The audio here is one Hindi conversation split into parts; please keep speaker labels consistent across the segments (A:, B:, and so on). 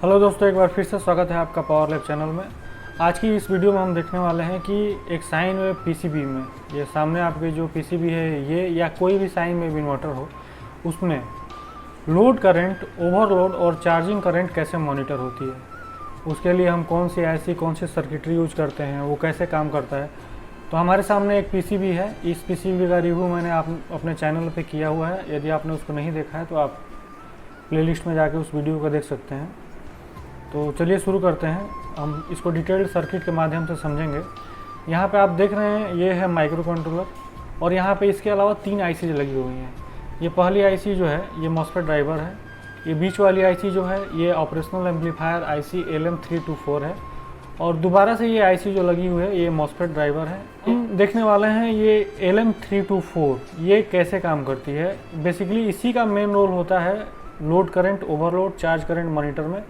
A: हेलो दोस्तों, एक बार फिर से स्वागत है आपका पावर लैब चैनल में। आज की इस वीडियो में हम देखने वाले हैं कि एक साइन वेव पीसीबी में, ये सामने आपके जो पीसीबी है ये या कोई भी साइन वेव इन्वर्टर हो, उसमें लोड करंट, ओवरलोड और चार्जिंग करंट कैसे मॉनिटर होती है, उसके लिए हम कौन सी आईसी, कौन सी सर्किटरी यूज करते हैं, वो कैसे काम करता है। तो हमारे सामने एक पीसीबी है। इस पीसीबी का रिव्यू मैंने अपने चैनल पर किया हुआ है। यदि आपने उसको नहीं देखा है तो आप प्लेलिस्ट में जाके उस वीडियो को देख सकते हैं। तो चलिए शुरू करते हैं। हम इसको डिटेल्ड सर्किट के माध्यम से समझेंगे। यहाँ पे आप देख रहे हैं ये है माइक्रो कंट्रोलर, और यहाँ पे इसके अलावा 3 आईसी लगी हुई हैं। ये पहली आईसी जो है ये मॉसफेट ड्राइवर है। ये बीच वाली आईसी जो है ये ऑपरेशनल एम्पलीफायर आईसी LM324 है, और दोबारा से ये आईसी जो लगी हुई है ये मॉसफेट ड्राइवर है। हम देखने वाले हैं ये LM324 ये कैसे काम करती है। बेसिकली इसी का मेन रोल होता है load current, overload, charge current monitor में।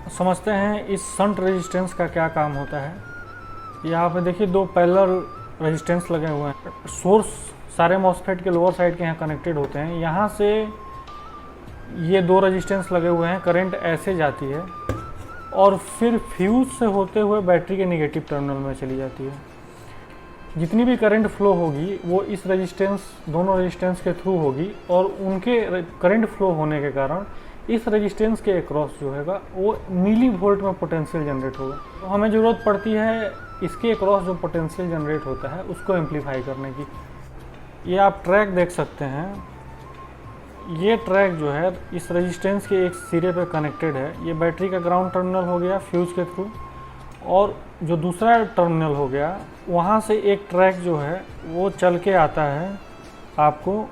A: समझते हैं इस शंट रेजिस्टेंस का क्या काम होता है। यहाँ पे देखिए 2 पैरेलल रेजिस्टेंस लगे हुए हैं। सोर्स सारे मॉसफेट के लोअर साइड के यहाँ कनेक्टेड होते हैं। यहाँ से ये 2 रेजिस्टेंस लगे हुए हैं, करंट ऐसे जाती है और फिर फ्यूज से होते हुए बैटरी के नेगेटिव टर्मिनल में चली जाती है। जितनी भी करंट फ्लो होगी वो इस रेजिस्टेंस, दोनों रेजिस्टेंस के थ्रू होगी, और उनके करंट फ्लो होने के कारण इस रेजिस्टेंस के अक्रॉस जो है वो मिली वोल्ट में पोटेंशियल जनरेट होगा। तो हमें ज़रूरत पड़ती है इसके अक्रॉस जो पोटेंशियल जनरेट होता है उसको एम्पलीफाई करने की। ये आप ट्रैक देख सकते हैं। ये ट्रैक जो है इस रेजिस्टेंस के एक सिरे पे कनेक्टेड है। ये बैटरी का ग्राउंड टर्मिनल हो गया फ्यूज के थ्रू, और जो दूसरा टर्मिनल हो गया वहाँ से एक ट्रैक जो है वो चल के आता है आपको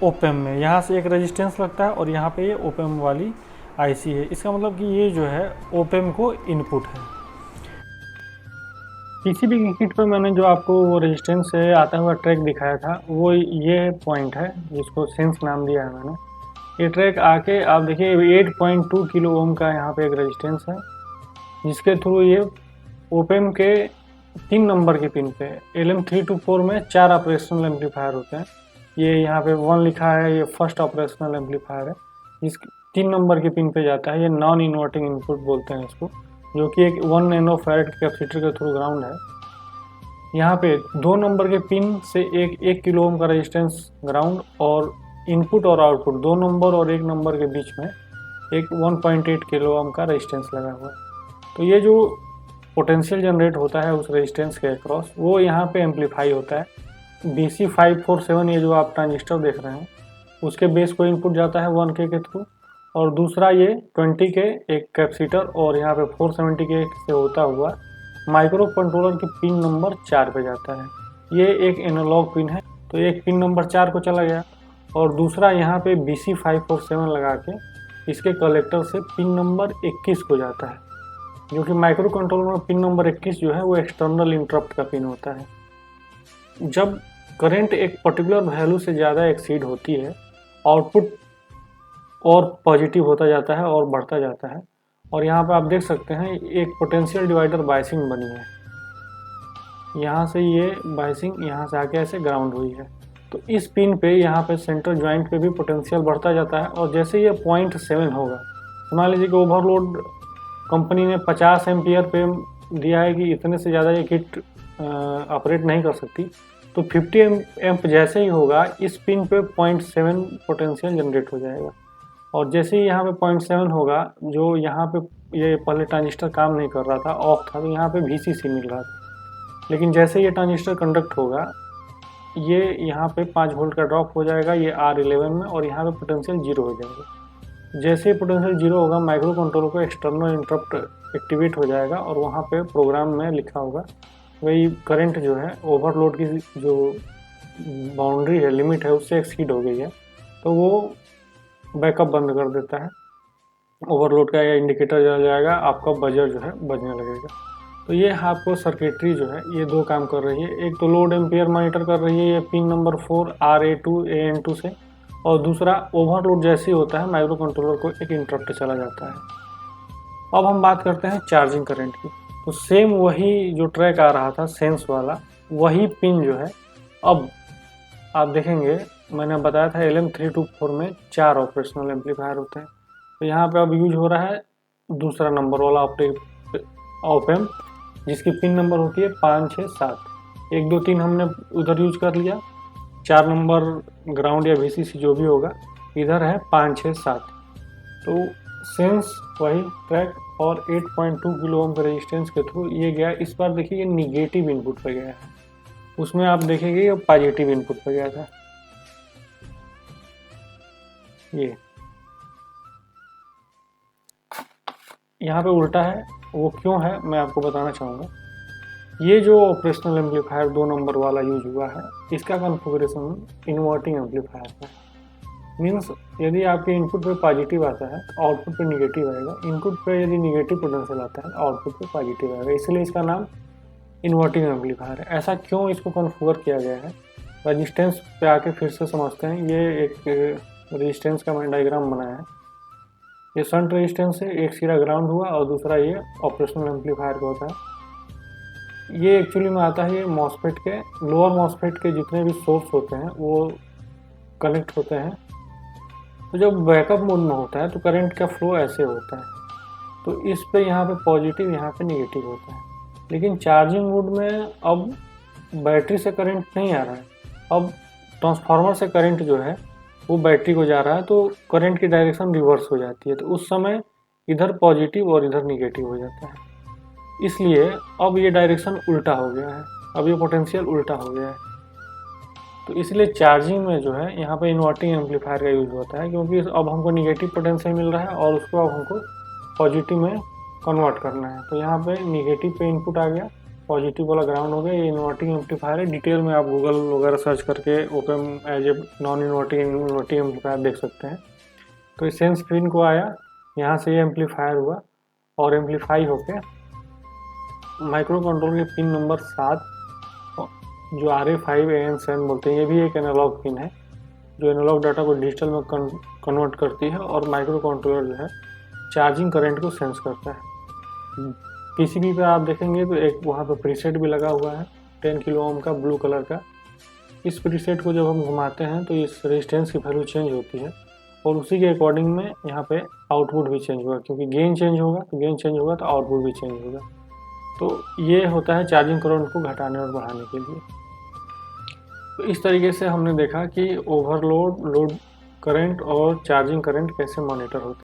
A: ओपेम में। यहाँ से एक रेजिस्टेंस लगता है और यहाँ पे ये ओपेम वाली आईसी है। इसका मतलब कि ये जो है ओपेम को इनपुट है। पीसीबी की किट पर मैंने जो आपको वो रेजिस्टेंस से आता हुआ ट्रैक दिखाया था वो ये पॉइंट है जिसको सेंस नाम दिया है मैंने। ये ट्रैक आके आप देखिए 8.2 किलो ओम का यहाँ पे एक रेजिस्टेंस है, जिसके थ्रू ये ओपेम के 3 नंबर के पिन पे LM324 में 4 ऑपरेशनल एम्पलीफायर होते हैं। ये यहाँ पे 1 लिखा है, ये फर्स्ट ऑपरेशनल एम्पलीफायर है। इस 3 नंबर के पिन पे जाता है। ये नॉन इन्वर्टिंग इनपुट बोलते हैं इसको, जो कि एक 1 नैनो फैराड कैपेसिटर के थ्रू ग्राउंड है। यहाँ पे 2 नंबर के पिन से एक किलो ओम का रेजिस्टेंस ग्राउंड, और इनपुट और आउटपुट 2 नंबर और 1 नंबर के बीच में एक 1.8 किलो ओम का रेजिस्टेंस लगा हुआ है। तो ये जो पोटेंशियल जनरेट होता है उस रेजिस्टेंस के अक्रॉस वो यहाँ पे एम्पलीफाई होता है। BC547 ये जो आप ट्रांजिस्टर देख रहे हैं उसके बेस को इनपुट जाता है 1K के थ्रू, और दूसरा ये 20K एक कैपेसिटर, और यहाँ पे 470K से होता हुआ माइक्रो कंट्रोलर की पिन नंबर 4 पे जाता है। ये एक एनालॉग पिन है, तो एक पिन नंबर 4 को चला गया, और दूसरा यहाँ पे BC547 लगा के इसके कलेक्टर से पिन नंबर 21 को जाता है, जो कि माइक्रो कंट्रोलर में पिन नंबर 21 जो है वो एक्सटर्नल इंटरप्ट का पिन होता है। जब करंट एक पर्टिकुलर वैल्यू से ज़्यादा एक्सीड होती है, आउटपुट और पॉजिटिव होता जाता है और बढ़ता जाता है। और यहाँ पे आप देख सकते हैं एक पोटेंशियल डिवाइडर बायसिंग बनी है। यहाँ से ये बायसिंग यहाँ से आके ऐसे ग्राउंड हुई है। तो इस पिन पे यहाँ पे सेंटर जॉइंट पे भी पोटेंशियल बढ़ता जाता है, और जैसे ये 0.7 होगा, मान लीजिए कि ओवरलोड कंपनी ने 50 एम्पियर पे दिया है कि इतने से ज़्यादा ये किट ऑपरेट नहीं कर सकती, तो 50 एम्प जैसे ही होगा इस पिन पे 0.7 पोटेंशियल जनरेट हो जाएगा। और जैसे ही यहाँ पे 0.7 होगा, जो यहाँ पे ये पहले ट्रांजिस्टर काम नहीं कर रहा था, ऑफ था, तो यहाँ पे VCC मिल रहा था। लेकिन जैसे ये ट्रांजिस्टर कंडक्ट होगा ये यहाँ पे 5 वोल्ट का ड्रॉप हो जाएगा ये R11 में, और यहाँ पे पोटेंशियल 0 हो जाएगा। जैसे ही पोटेंशियल 0 होगा माइक्रो कंट्रोलर को एक्सटर्नल इंटरप्ट एक्टिवेट हो जाएगा, और वहाँ पे प्रोग्राम में लिखा होगा वही करंट जो है ओवरलोड की जो बाउंड्री है, लिमिट है, उससे एक्सीड हो गई है, तो वो बैकअप बंद कर देता है। ओवरलोड का ये इंडिकेटर जल जाएगा, आपका बजर जो है बजने लगेगा। तो ये आपको सर्किटरी जो है ये 2 काम कर रही है। एक तो लोड एम्पियर मॉनिटर कर रही है ये पिन नंबर 4 RA2 AN2 से, और दूसरा ओवरलोड जैसे ही होता है माइक्रो कंट्रोलर को एक इंटरप्ट चला जाता है। अब हम बात करते हैं चार्जिंग करंट की। तो सेम वही जो ट्रैक आ रहा था सेंस वाला, वही पिन जो है अब आप देखेंगे मैंने बताया था LM324 में 4 ऑपरेशनल एम्पलीफायर होते हैं। तो यहाँ पे अब यूज हो रहा है दूसरा नंबर वाला ऑप एम्प जिसकी पिन नंबर होती है 5, 6, 7। 1, 2, 3 हमने उधर यूज कर लिया। 4 नंबर ग्राउंड या VCC जो भी होगा इधर है 5, 6, 7। तो सेंस वही ट्रैक और 8.2 किलो ओम के रेजिस्टेंस के थ्रू ये गया। इस बार देखिए ये निगेटिव इनपुट पे गया है, उसमें आप देखेंगे ये पॉजिटिव इनपुट पे गया था। ये यहाँ पे उल्टा है, वो क्यों है मैं आपको बताना चाहूँगा। ये जो ऑपरेशनल एम्पलीफायर 2 नंबर वाला यूज हुआ है, इसका कॉन्फ़िगरेशन इन्वर्टिंग एम्पलीफायर है। मीन्स यदि आपके इनपुट पे पॉजिटिव आता है तो आउटपुट पे निगेटिव आएगा, इनपुट पे यदि निगेटिव पोटेंशियल आता है आउटपुट पे पॉजिटिव आएगा, इसलिए इसका नाम इन्वर्टिंग एम्पलीफायर है। ऐसा क्यों इसको कॉन्फ़िगर किया गया है, रजिस्टेंस पे आके फिर से समझते हैं। ये एक रजिस्टेंस का मैंने डायग्राम बनाया है। ये शंट रेजिस्टेंस है, एक सिरा ग्राउंड हुआ और दूसरा ये ऑपरेशनल एम्पलीफायर का होता है। ये एक्चुअली में आता है ये मॉसफेट के, लोअर मॉसफेट के जितने भी सोर्स होते हैं वो कनेक्ट होते हैं। तो जब बैकअप मोड में होता है तो करंट का फ्लो ऐसे होता है, तो इस पे यहाँ पे पॉजिटिव यहाँ पे निगेटिव होता है। लेकिन चार्जिंग मोड में अब बैटरी से करंट नहीं आ रहा है, अब ट्रांसफार्मर से करंट जो है वो बैटरी को जा रहा है, तो करंट की डायरेक्शन रिवर्स हो जाती है। तो उस समय इधर पॉजिटिव और इधर निगेटिव हो जाता है, इसलिए अब ये डायरेक्शन उल्टा हो गया है, अब ये पोटेंशियल उल्टा हो गया है। तो इसलिए चार्जिंग में जो है यहाँ पे इन्वर्टिंग एम्पलीफायर का यूज होता है, क्योंकि अब हमको निगेटिव पोटेंशियल मिल रहा है और उसको अब हमको पॉजिटिव में कन्वर्ट करना है। तो यहाँ पे निगेटिव पे इनपुट आ गया, पॉजिटिव वाला ग्राउंड हो गया। ये इन्वर्टिंग एम्पलीफायर है, डिटेल में आप गूगल वगैरह सर्च करके open as a non inverting amplifier देख सकते हैं। तो सेंस पिन को आया, यहाँ से ये एम्पलीफायर हुआ और एम्पलीफाई होके माइक्रो कंट्रोल के पिन नंबर 7 जो RA5AN7 बोलते हैं, ये भी एक एनालॉग पिन है जो एनालॉग डाटा को डिजिटल में कन्वर्ट करती है। और माइक्रो कंट्रोलर जो है चार्जिंग करंट को सेंस करता है। PCB पे आप देखेंगे तो एक वहाँ पे प्रीसेट भी लगा हुआ है 10 किलो ओम का ब्लू कलर का। इस प्रीसेट को जब हम घुमाते हैं तो इस रेजिस्टेंस की वैल्यू चेंज होती है और उसी के अकॉर्डिंग में यहाँ पे आउटपुट भी चेंज होगा, क्योंकि गेन चेंज होगा तो गेन चेंज होगा तो आउटपुट भी चेंज होगा। तो ये होता है चार्जिंग करंट को घटाने और बढ़ाने के लिए। तो इस तरीके से हमने देखा कि ओवरलोड, लोड करंट और चार्जिंग करंट कैसे मॉनिटर होते हैं।